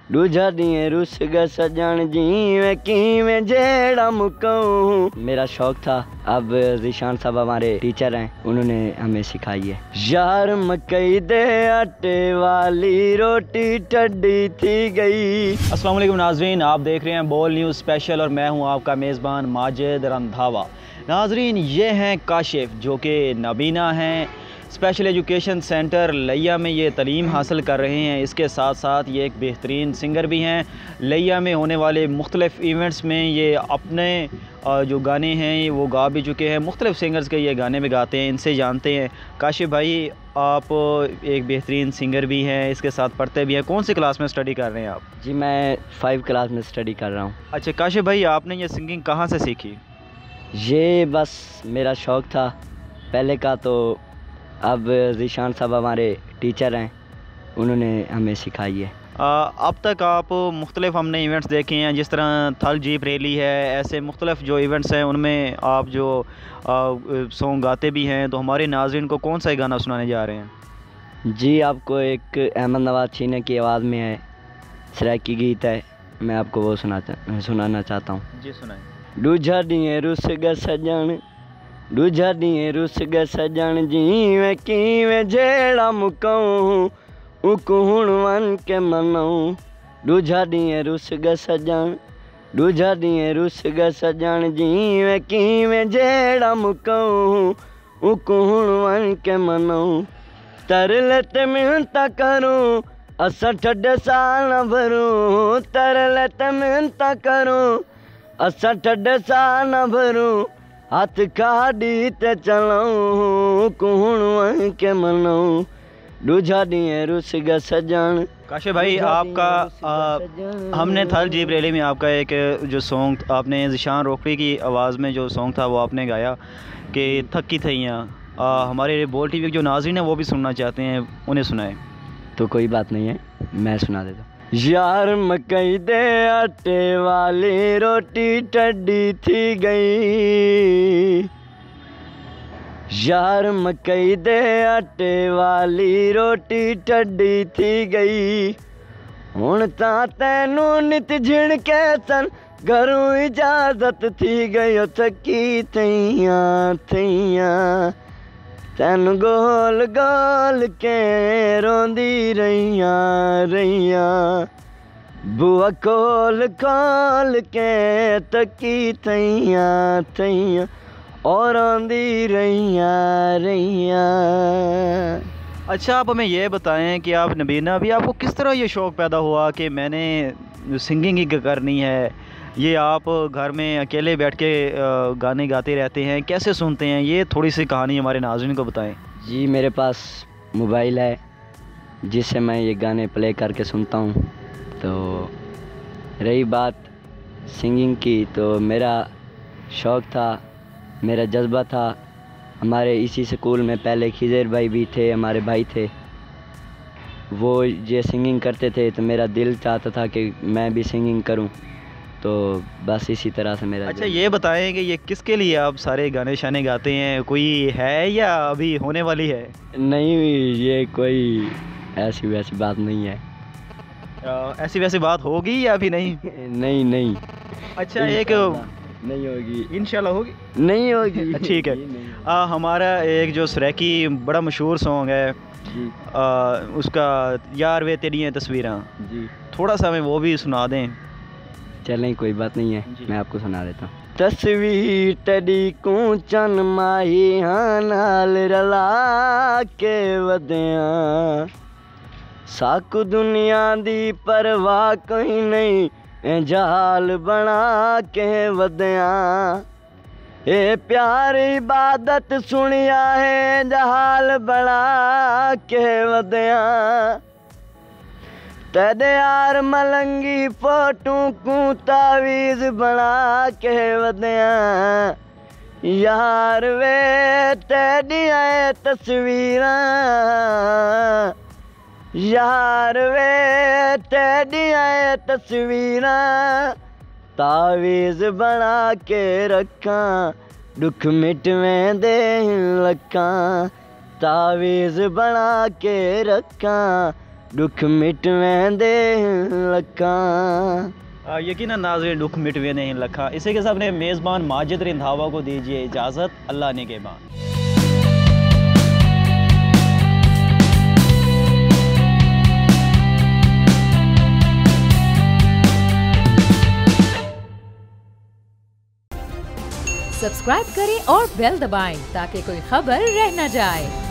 दूजा दिए रुस ग सजन जीवे किवें जेड़ा मुकाऊं। मेरा शौक था, अब ज़ीशान साहब हमारे टीचर हैं, उन्होंने हमें सिखाई है। यार मकई दे आटे वाली रोटी ठंडी थी गई। अस्सलाम वालेकुम नाजरीन, आप देख रहे हैं बोल न्यूज़ स्पेशल और मैं हूं आपका मेज़बान माजिद रंधावा। नाजरीन, ये हैं काशिफ जो कि नबीना हैं, स्पेशल एजुकेशन सेंटर लिया में ये तालीम हासिल कर रहे हैं। इसके साथ साथ ये एक बेहतरीन सिंगर भी हैं। लिया में होने वाले मुख्तलिफ़ इवेंट्स में ये अपने जो गाने हैं वो गा भी चुके हैं। मुख्तलिफ़ सिंगर्स के ये गाने भी गाते हैं, इनसे जानते हैं। काशिफ भाई, आप एक बेहतरीन सिंगर भी हैं, इसके साथ पढ़ते भी हैं। कौन सी क्लास में स्टडी कर रहे हैं आप? जी मैं 5 क्लास में स्टडी कर रहा हूँ। अच्छा काशिफ भाई, आपने ये सिंगिंग कहाँ से सीखी? ये बस मेरा शौक था पहले का, तो अब ज़ीशान साहब हमारे टीचर हैं, उन्होंने हमें सिखाई है। अब तक आप मुख्तलिफ़ हमने इवेंट्स देखे हैं, जिस तरह थल जीप रैली है, ऐसे मुख्तलिफ़ जो इवेंट्स हैं उनमें आप जो सॉन्ग गाते भी हैं। तो हमारे नाज़रीन को कौन सा गाना सुनाने जा रहे हैं? जी आपको एक अहमद नवाज छीने की आवाज़ में है, सराइकी गीत है, मैं आपको वो सुनाना चाहता हूँ। जी सुनाएं। दूजा दिए रुस ग सजन, दूजा दिए रुस ग सजन जीवे किवें जेड़ा मुकाऊं, उकु हुण वन के मनाऊं। दूजा दिए रुस ग सजन, दूजा दिए रुस ग सजन जीवे किवें जेड़ा मुकाऊं, उकु हुण वन के मनाऊं। तरले ते मिन्नतां करूं, असां ठड्डे साल न भरूं। तरले ते मिन्नतां करूं, असां ठड्डे साल न भरूं। हाथ काढ़ी ते चलाऊं, कुहण वन के मनाऊं। दूजा दिए रुस ग सजन। काशिफ भाई, आपका हमने थल जीप रैली में आपका एक जो सॉन्ग आपने ज़ीशान रोकड़ी की आवाज़ में जो सॉन्ग था वो आपने गाया कि थकी थैयाँ। हमारे बोल टीवी के जो नाज़रीन हैं वो भी सुनना चाहते हैं, उन्हें सुनाएं। तो कोई बात नहीं है, मैं सुना देता हूँ। यार मकई दे आटे वाली रोटी ठंडी थी गई। यार मकई दे आटे वाली रोटी ठंडी थी गई। हुण तां तैनू नित झिड़के सन, घरों इजाजत थी गई। थकी थैयां थैयां तैन गोल गोल के रोंदी रहियां रहियां। बुआ खोल खोल के तकी थैयां थैयां और रोंदी रहियां रहियां। अच्छा, आप हमें ये बताएं कि आप नबीना भी, आपको किस तरह ये शौक़ पैदा हुआ कि मैंने सिंगिंग ही करनी है? ये आप घर में अकेले बैठ के गाने गाते रहते हैं, कैसे सुनते हैं? ये थोड़ी सी कहानी हमारे नाज़रीन को बताएं। जी मेरे पास मोबाइल है जिससे मैं ये गाने प्ले करके सुनता हूँ। तो रही बात सिंगिंग की, तो मेरा शौक़ था, मेरा जज्बा था। हमारे इसी स्कूल में पहले खिज़र भाई भी थे, हमारे भाई थे, वो ये सिंगिंग करते थे, तो मेरा दिल चाहता था कि मैं भी सिंगिंग करूं। तो बस इसी तरह से मेरा। अच्छा ये बताएं कि ये किसके लिए आप सारे गाने शाने गाते हैं? कोई है या अभी होने वाली है? नहीं, ये कोई ऐसी वैसी बात नहीं है। ऐसी वैसी बात होगी या अभी नहीं? नहीं नहीं। अच्छा, एक नहीं होगी, इंशाल्लाह होगी। नहीं होगी। ठीक है। हमारा एक जो सराइकी बड़ा मशहूर सॉन्ग है जी। उसका यार वे तेरी तस्वीरां जी, थोड़ा सा हमें वो भी सुना दें। चलें, कोई बात नहीं है, मैं आपको सुना देता हूँ। तस्वीर तेरी को चन माही हाँ नाल रला के वधिया। साकू दुनिया दी परवाह कोई नहीं, जहाल बना के वधिया। ए प्यार इबादत सुनिया है, जहाल बना के वधिया। तेरे यार मलंगी फोटू को तावीज़ बना के वधिया। यार वे तेरिया तस्वीरां, यार वे तेरिया तस्वीरां तावीज़ बना के रखा। दुख मिटवें दे लखा, तावीज़ बना के रखा। दुख मिट वेंदे लखां। यकीनन नाज़रीन दुख मिटवे नहीं लखा। इसी के साथ अपने मेज़बान माजिद रंधावा को दीजिए इजाज़त। अल्लाह निगहबान। सब्सक्राइब करें और बेल दबाएं ताकि कोई खबर रह न जाए।